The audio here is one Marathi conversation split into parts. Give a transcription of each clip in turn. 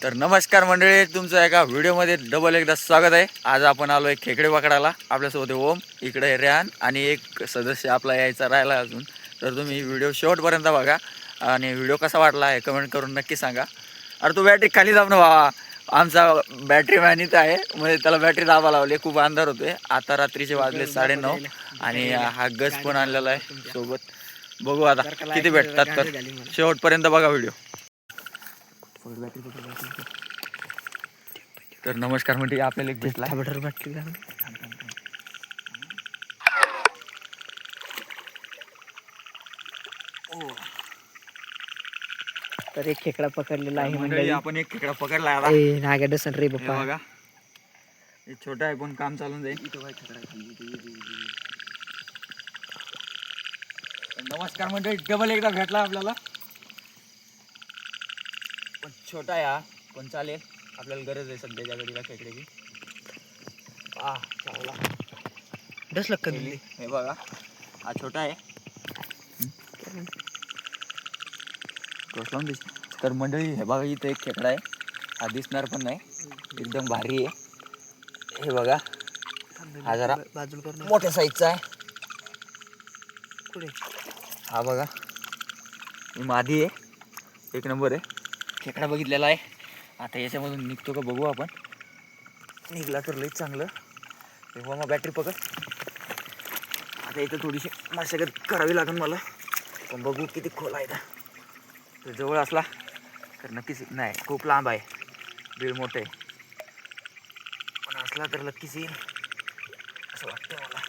तर नमस्कार मंडळी, तुमचं एका व्हिडिओमध्ये डबल एकदा स्वागत आहे. आज आपण आलो आहे खेकडे पकडायला. आपल्यासोबत ओम, इकडे रेहान आणि एक सदस्य आपला यायचा राहिला अजून. तर तुम्ही व्हिडिओ शेवटपर्यंत बघा आणि व्हिडिओ कसा वाटला आहे कमेंट करून नक्की सांगा. अरे तू बॅटरी खाली दाब ना बाबा, आमचा बॅटरी मॅन इथं आहे, म्हणजे त्याला बॅटरी दाबा लावली. खूप अंधार होतोय. आता रात्रीचे वाजले 9:30 आणि हा गज पण आणलेला आहे सोबत. बघू आता किती भेटतात, तर शेवटपर्यंत बघा व्हिडिओ. तर नमस्कार म्हणजे आपल्याला एक भेटला तर एक खेकडा पकडलेला आहे मंडळी. मंडळी. आपण एक खेकडा पकडला आता. नागा डसन रे हे बाप्पा. बघा, हे छोटा आहे पण काम चालून जाईल. नमस्कार मंडळी, डबल एकदा भेटला आपल्याला. पण छोटा आहे हा, पण चालेल, आपल्याला गरज आहे सध्याच्या घडीला खेकड्याची. चांगला डसलं कधी. हे बघा, हा छोटा आहे. तर मंडळी हे बघा, इथं एक खेकडा आहे. हा दिसणार पण नाही, एकदम भारी आहे. हे बघा, हा जरा मोठ्या साईजचा आहे. हा बघा, ही मादी आहे, एक नंबर आहे. खेकडा बघितलेला आहे. आता याच्यामधून निघतो का बघू आपण. निघला तर लईच चांगलं. तेव्हा मग बॅटरी पकड. आता इथं थोडीशी मशागत करावी लागेल मला, पण बघू किती खोल आहे. तर जवळ असला तर नक्कीच, नाही खूप लांब आहे, बिळ मोठं आहे, पण असला तर नक्कीच येईल असं वाटतं मला.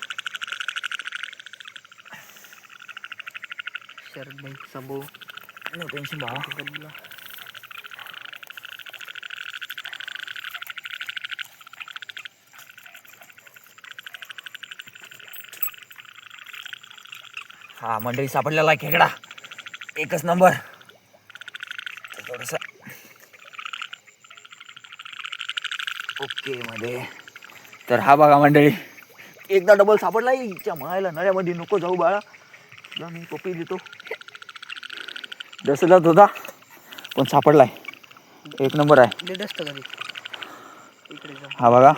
शरद भाई संभू, नो टेन्शन भावा. हा मंडळी, सापडलेला आहे खेकडा, एकच नंबर. थोडस ओके मध्ये. तर हा बघा मंडळी, एकदा डबल सापडला. इच्छा म्हणायला नळ्यामध्ये नको जाऊ बाळा, तुला मी पप्पी देतो. दसलाच होता पण सापडलाय, एक नंबर आहे. हा बघा,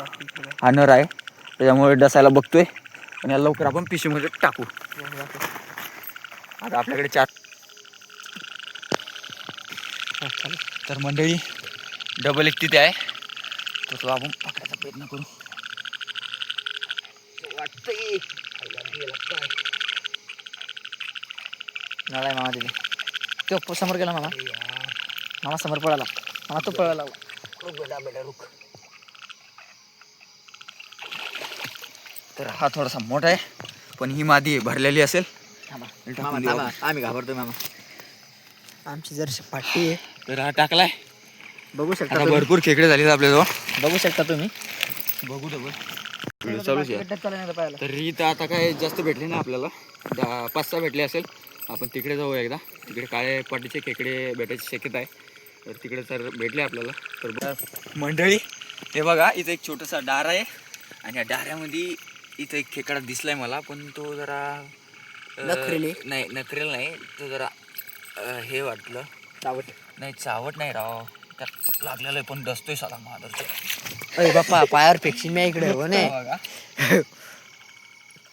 हा नर आहे, त्याच्यामुळे डसायला बघतोय. आणि याला लवकर आपण पिशवीमध्ये टाकू. आता आपल्याकडे 4. तर मंडळी, डबल एक तिथे आहे, तर तो आपण पकडायचा प्रयत्न करू. वाटतंय नळा आहे मामा तिथे. तो समोर गेला मामा. मामा समोर पळाला. मामा तो पळाला. बेटा रुक. तर हा थोडासा मोठा आहे, पण ही मादी भरलेली असेल. आम्ही घाबरतोय मामा. आमची जर पाठी आहे. तर हा टाकलाय, बघू शकता. आता भरपूर खेकडे झाले आपल्याजवळ, बघू शकता तुम्ही. बघू डबल चालूच आहे. तर इथं आता काय जास्त भेटले ना आपल्याला, 5-6 भेटले असेल. आपण तिकडे जाऊ एकदा. तिकडे काळे पाटीचे खेकडे भेटायची शक्यता आहे, तर तिकडे जर भेटले आपल्याला तर. मंडळी हे बघा, इथं एक छोटासा डार आहे आणि या डाऱ्यामध्ये इथं एक खेकडा दिसलाय मला, पण तो जरा नाही, नखरेल नाही, तो जरा हे वाटलं, चावट नाही राव, त्यात लागलेलं आहे, पण डसतोय साला मादरचा. अरे बाप्पा, पायावर फेक्षिन मी इकडे हो ने.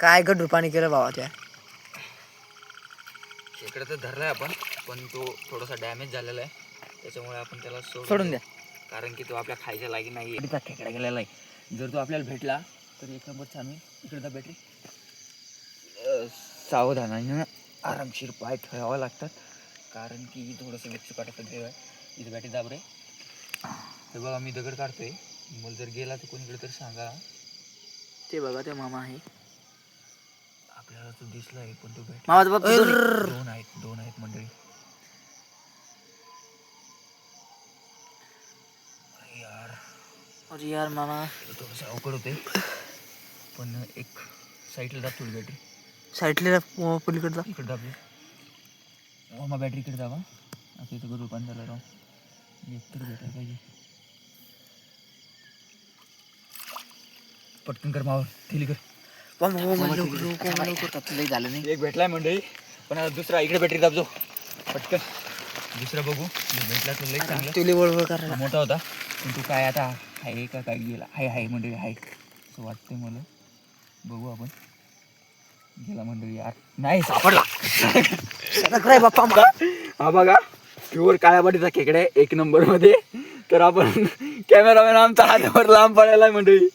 काय गडूर पाणी केलं बाबा त्या खेकडा तर धरलाय आपण, पण तो थोडासा डॅमेज झालेला आहे, त्याच्यामुळे आपण त्याला सोडून द्या, कारण की तो आपल्या खायच्या लागी नाही. खेकडा गेलेला आहे. जर तो आपल्याला भेटला तर एक नंबर छान होईल. इकडे बॅटरी सावधानाने आरामशीर पाय ठेवावं लागतात, कारण की थोडंसं विचुकाटाचं देव आहे. इथे बॅटरी दाब रे. हे बघा, मी दगड काढतोय, मला जर गेला तर कोणीकडे तर सांगा. ते बघा, ते मामा आहे आपल्याला तो दिसलाय, पण तो भेट मामा. दोन आहेत मंडळी. अरे यार मामा, थोडंसं अवघड होते, पण एक साईडला दाब थोडी बॅटरी. साईडला पलीकडे जा. इकडे दाबली मग बॅटरी इकडे दाबा. आता इथं गरु पाणी झालं राव, एकतर भेटायला पाहिजे. पटकन कर मावर, ठेली कर. झालं नाही. एक भेटलाय मंडळी, पण आता दुसरा इकडे बॅटरी दाबजो पटकन. दुसरा बघू भेटला तर लई चांगलं. तुला वळवळ करायला मोठा होता पण तू काय आता आहे का काय गेला आहे मंडळी आहे असं वाटतंय मला. बघू आपण गेला मंडळी यार नाही सापडला. बाप्पा हा बघा प्युअर काळ्या पाटीचा खेकडा आहे 1 नंबर मध्ये. तर आपण कॅमेरामॅन आमचा हातावर लांब पडायला मंडळी.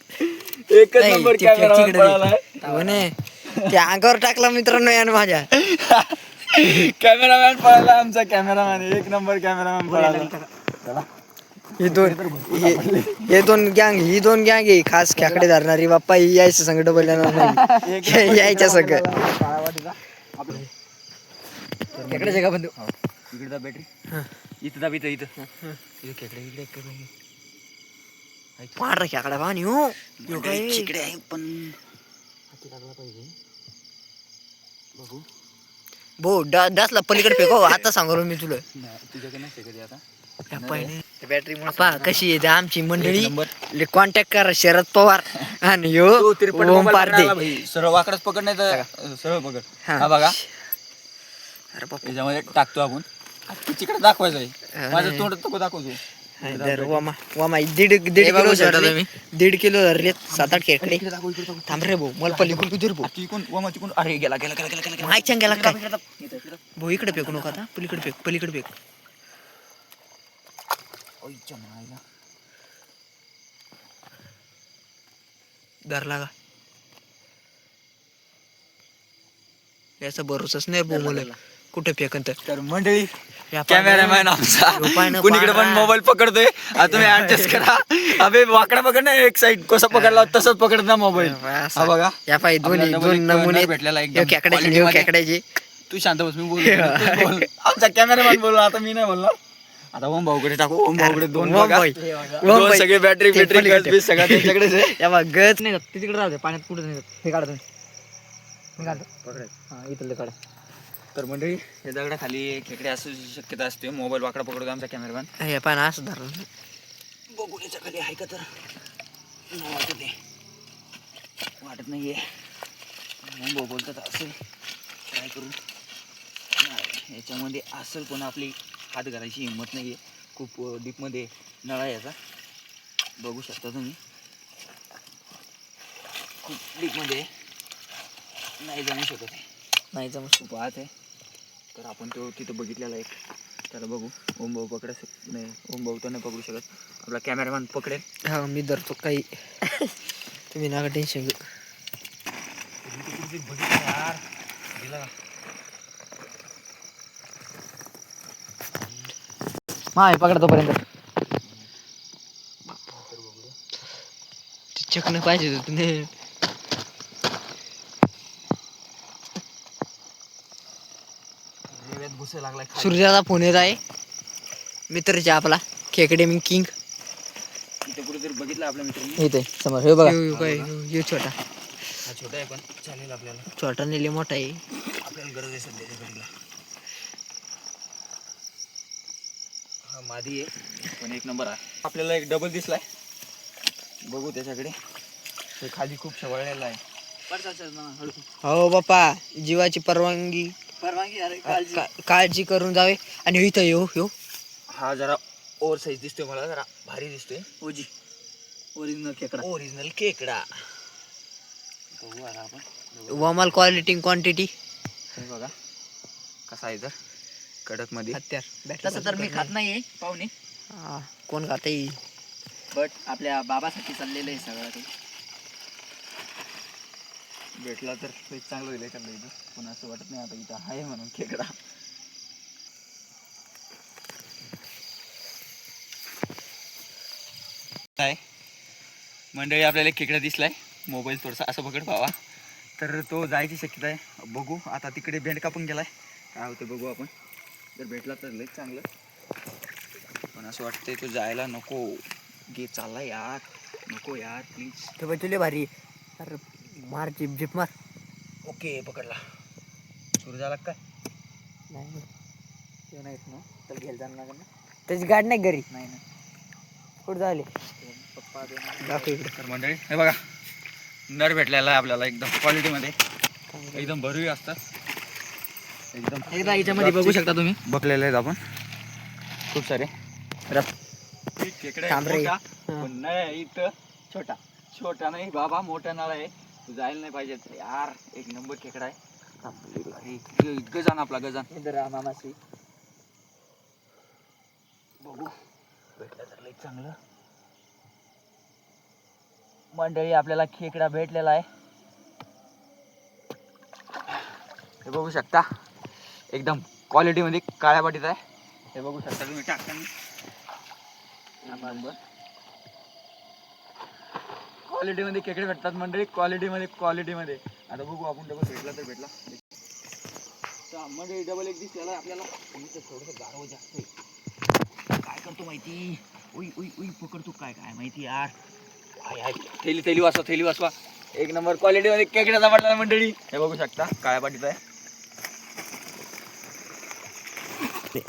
1 नंबर कॅमेरामॅन पडायला त्या अंगावर टाकला मित्रांनो यानं माझ्या. कॅमेरामॅन पळाला आमचा कॅमेरामॅन 1 नंबर कॅमेरामॅन पळाला. ही दोन गँग आहे खास खेकडे धरणारी. बाप्पा ही यायचं संग डबल नाही यायच्या संग खेकड्याचे का बंधू. इकडे जा बॅटरी इथं दाब इथं खेकडे इकडे पांढरा खेकडा पाणी हो खेकडे आहे पण हाती लागला पाहिजे. बघू भो डासला पलीकडे फेको आता सांगू मी तुला. तुझ्याकडे नाही खेकडे आता बॅटरी पहा कशी येते आमची मंडळी. कॉन्टॅक्ट करा शरद पवार आणि यो ओम पारदे. सरळ वाकडच पकड नाही तर सरळ पकड. हा बघा अरे बाप्पा त्याच्यामध्ये टाकतो आपण. तिकडे दाखवायचं आहे माझं तोंड तो दाखवतो. वामा दीड किलो धरले 1.5 किलो धरले 7-8 खेकडे. थांब रे भाऊ मला पलीकडून किती रे तिकून अरे गेला माहिती गेला काय भाऊ. इकडे फेकू नका आता पलीकडे फेक. धरला का याचा भरोसाच नाही भाऊ मला कुठे फेकन तर मंडळी कॅमेरामॅन आमचा कुणीकडे पण मोबाईल पकडतोय. आता तुम्ही ऍडजस्ट करा. अबे वाकडा पकड ना एक साईड कसा पकडला तसंच पकडत ना मोबाईल. हा बघा या पाय दोन नमुने भेटलेला खेकड्याचे. तू शांत बस मी बोल. आमचा कॅमेरामॅन बोलला आता मी नाही बोललो. आता ओम भाऊकडे टाकू. ओम भाऊकडे दोन सगळे बॅटरी सगळं त्यांच्याकडेच आहे. या बघ गच नाही जात तिकडे राहते पाण्यात कुठे नाही जात. हे काढतो मी काढतो हा इथलं काढा. तर मंडळी हे दगडाखाली खेकडे असू शक्यता असते. मोबाईल वाकडा पकडतो आमचा कॅमेरामॅन. हे पाय असं धरलं बघू त्याच्या खाली आहे का तर वाटत नाहीये. भाऊ बोलतात असेल ट्राय करू. याच्यामध्ये असेल पण आपली हात घालायची हिंमत नाहीये. खूप डीपमध्ये नळा आहे याचा बघू शकता तुम्ही. खूप डीपमध्ये नाही जमू शकत आहे. नाही जमू खूप आत आहे. तर आपण तो तिथं बघितलेला आहे त्याला बघू. ओम भाऊ पकडा नाही. ओम भाऊ तर नाही पकडू शकत. आपला कॅमेरामॅन पकडेल. हा मी धरतो काही तुम्ही नका टेन्शन घेऊ. मा पकडा तोपर्यंत चकणं पाहिजे तुम्ही. सूर्याचा फोन येत आहे मित्राचा आपला खेकडे मी किंग. इथे कुठेतरी बघितलं आपल्या मित्रांनी. इथे समोर हे बघा यो छोटा. हा छोटा आहे पण चालेल आपल्याला. छोटा नेले मोठा आहे आपल्याला गरज आहे सध्याच्या घडीला. हा मादी आहे पण 1 नंबर आहे. आपल्याला एक डबल दिसलाय बघू त्याच्याकडे. ते खाली खूप शवळलेला आहे. हो बाप्पा जीवाची परवानगी काळजी करून जावे. आणि इथं येऊ हा जरा ओव्हर साईज दिसतोय मला. जरा भारी दिसतोय. ओरिजिनल खेकडा बघू आता आपण. वमाल क्वालिटी क्वांटिटी हे बघा कसा आहे तर कडक मध्ये. हत्यार तसं तर मी खात नाहीये पाहुणे. कोण खाते बट आपल्या बाबासाठी चाललेलं आहे सगळं काही. भेटला तर चांगलं होईल एखादं इथं. पण असं वाटत नाही आता इथं आहे म्हणून खेकडा. काय मंडळी आपल्याला खेकडा दिसलाय. मोबाईल थोडासा असं पकड पावा तर तो जायची शक्यता आहे. बघू आता तिकडे बेंडका पण गेलाय काय होते बघू आपण. जर भेटला तर लयच चांगलं पण असं वाटतंय तो जायला नको. गे चालला यार नको यार प्लीज. तुले भारी. अरे मार झिप मार. ओके पकडला. सुरू झाला काय नाही नाहीत ना तर घ्यायला जाणार ना. त्याची गाडी नाही घरी नाही ना कुठं झाले पप्पा दाखव इकडे. तर मंडळी हे बघा नर भेटलेला आहे आपल्याला एकदम क्वालिटीमध्ये. एकदम भरवी असतात एकदम. एकदा याच्यामध्ये बघू शकता तुम्ही. बघलेले आहेत आपण. खूप सारे खेकडे थांब रे. मोठा, पण नाही इथं छोटा. छोटा नाही बाबा, मोठा नाळ आहे. तू जायला नाही पाहिजे यार. एक नंबर खेकडा आहे. गजान आपला गजान. इधर मामाशी बघू भेटलं तर लई चांगलं. मंडळी आपल्याला खेकडा भेटलेला आहे. हे बघू शकता एकदम क्वालिटी मध्ये काळ्या पाटीचा आहे. हे बघू शकता तुम्ही टाकताना. क्वालिटी मध्ये खेकडे भेटतात मंडळी, क्वालिटी मध्ये. आता बघू आपण डबल भेटला तर भेटला. मंडळी डबल एक दिसलेला आहे आपल्याला. थोडस गारव जास्त आहे. काय करतो माहिती, उई उई उई पकडतो काय काय माहिती यार. थैली वाचवा. एक नंबर क्वालिटी मध्ये खेकड्याचा पडला मंडळी. हे बघू शकता काळ्या पाटीचा आहे.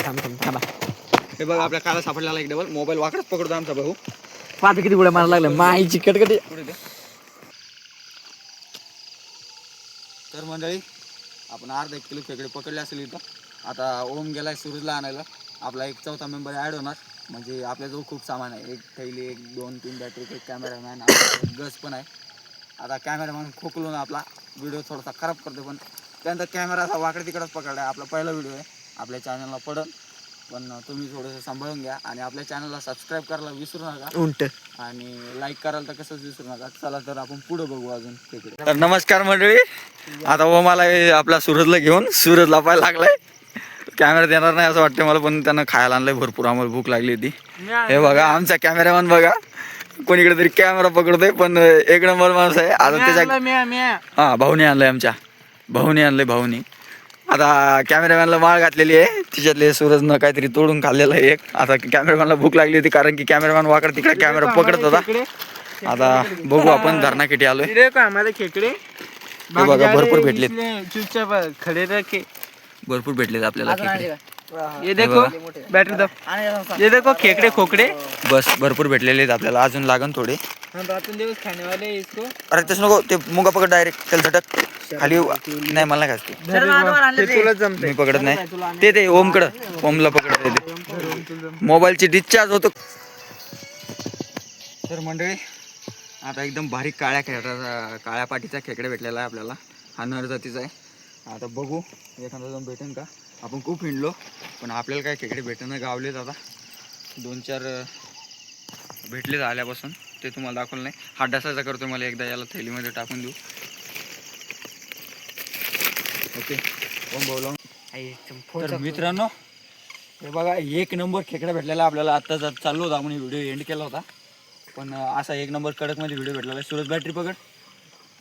थांबा. हे बघा आपल्या काळा सापडलेला एक डबल. मोबाईल वाकडच पकडतो आमचा भाऊ. पाहता किती गुड्या मारायला लागल्या माईची कटकटी. पुढे दे. तर मंडळी आपण अर्धा 1 किलो खेकडे पकडले असेल इथं. आता ओम गेलाय सूरजला आणायला. आपला एक चौथा मेंबर ॲड होणार. म्हणजे आपल्याजवळ खूप सामान आहे. एक थैली, 1 2 3 बॅटरी, एक कॅमेरामॅन, गज पण आहे. आता कॅमेरामॅन खोकलून आपला व्हिडिओ थोडासा खराब करतो, पण त्यानंतर कॅमेरा असा वाकडे तिकडंच पकडला आहे. आपला पहिला व्हिडिओ आहे, आपल्या चॅनलला पडन. पण तुम्ही थोडंसं सांभाळून घ्या आणि आपल्या चॅनलला सबस्क्राईब करायला विसरू नका. उंट आणि लाईक करायला तर कसंच विसरू नका. चला तर आपण पुढे बघू अजून तिकडे. तर नमस्कार मंडळी. आता वो मला आपला सूरजला घेऊन सूरजला पाहायला लागलाय. कॅमेरा देणार नाही असं वाटतं मला, पण त्यानं खायला आणलंय भरपूर. आम्हाला भूक लागली होती. हे बघा आमचा कॅमेरामॅन बघा, कोणीकडे तरी कॅमेरा पकडतोय, पण एक नंबर माणूस आहे. आता त्याच्या हा भाऊने आणलंय भाऊनी. आता कॅमेरामॅनला माळ घातलेली आहे. तिच्यातले सूरजनं काहीतरी तोडून खाल्लेलं आहे एक. आता कॅमेरामॅनला भूक लागली होती, कारण की कॅमेरामॅन वाकड तिकडे कॅमेरा पकडत होता. आता बघू आपण धरणा किती आलोय. खेकडे हे बघा भरपूर भेटलेत. चुपचाप खडे रखे. भरपूर भेटलेत आपल्याला खेकडे. ये देखो बैटरी दो. ये देखो खेकड़े खोकड़े. बस भरपूर भेटलेले आहेत आपल्याला. अजून लागन थोडे. हम रातून दिवस खाने वाले हैं इसको. अरे तसं नको, ते मुंगा पकड डायरेक्ट. त्याला झटक खाली. नाही मला नाही खायचं. मी पकडत नाही. ते ओमला पकडत ते. मोबाईलची डिस्चार्ज होतो. तर मंडळी आता एकदम बारीक काळ्या पाटीचा खेकडे भेटलेला आहे आपल्याला. हा नर जातीचा आहे. आता बघू एखादा जण भेटेन का. आपण खूप हिंडलो, पण आपल्याला काय खेकडे भेटणं गावलेत. आता 2-4 भेटलेत आल्यापासून. ते तुम्हाला दाखवलं नाही. हा डसाचा करतो. मला एकदा याला थैलीमध्ये टाकून देऊ. ओके ओम भाऊ. तर मित्रांनो हे बघा एक नंबर खेकडा भेटलेला आपल्याला. आत्ताच चाललो होता आपण व्हिडिओ एंड केला होता, पण असा एक नंबर कडकमध्ये व्हिडिओ भेटलेला आहे. सूरज बॅटरी पकड.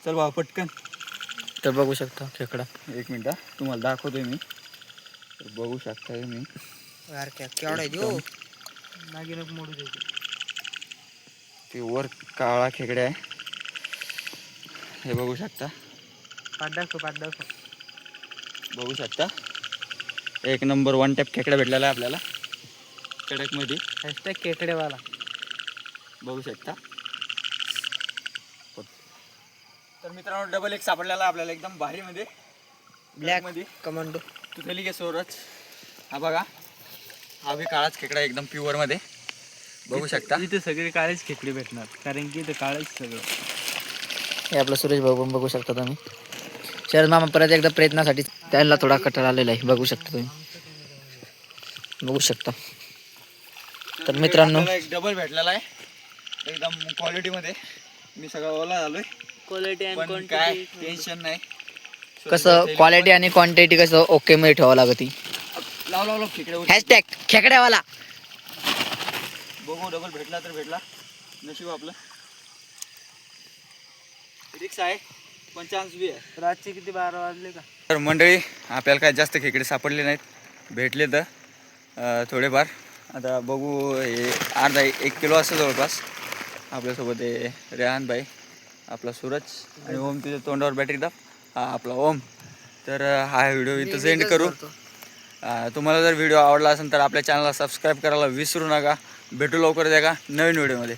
चल बाबा पटकन. तर बघू शकता खेकडा. 1 मिनिट तुम्हाला दाखवतोय मी. तर बघू शकताय मी. केवढा आहे देऊ. ते वर काळा खेकडा आहे. हे बघू शकता. बघू शकता एक नंबर 1 टॅप खेकडा भेटलेला आहे आपल्याला कडकमध्ये. खेकड़ेवाला. बघू शकता. तर मित्रांनो डबल एक सापडलेला आहे आपल्याला एकदम भारीमध्ये. ब्लॅक मध्ये कमांडो. तू थैली घे सूरज. हा बघा हा बी काळाच खेकडा एकदम प्युअर मध्ये. बघू शकता. इथे सगळे काळेच खेकडे भेटणार, कारण की इथे काळेच सगळं. हे आपलं सुरेश भाऊ पण बघू शकता तुम्ही. शरद मामा परत एकदा प्रयत्नासाठी त्यांना थोडा कटाळ आलेला आहे. बघू शकता तुम्ही. बघू शकता. तर मित्रांनो एक डबल भेटलेला आहे एकदम क्वालिटी मध्ये. मी सगळं ओला झालोय. क्वालिटी पण काय टेन्शन नाही. कसं क्वालिटी आणि क्वांटिटी कसं ओके मध्ये ठेवावं लागते. लाव खेकड्यावर. हॅशटॅग खेकड्यावाला. बघू डबल भेटला तर भेटला. नशीब आपलं. रिक्स आहे पण चान्स बी आहे. रातचे किती 12 वाजले का. तर मंडळी आपल्याला काय जास्त खेकडे सापडले नाहीत. भेटले तर थोडेफार. आता बघू हे अर्धा 1 किलो असं जवळपास. आपल्यासोबत आहे रेहान भाई, आपला सूरज आणि ओम. तिच्या तोंडावर बॅटरी दाब. हा आपला ओम. तर हा व्हिडिओ इथं सेंड करू. तुम्हाला जर व्हिडिओ आवडला असेल तर आपल्या चॅनलला सबस्क्राईब करायला विसरू नका. भेटू लवकर एका नवीन व्हिडिओमध्ये.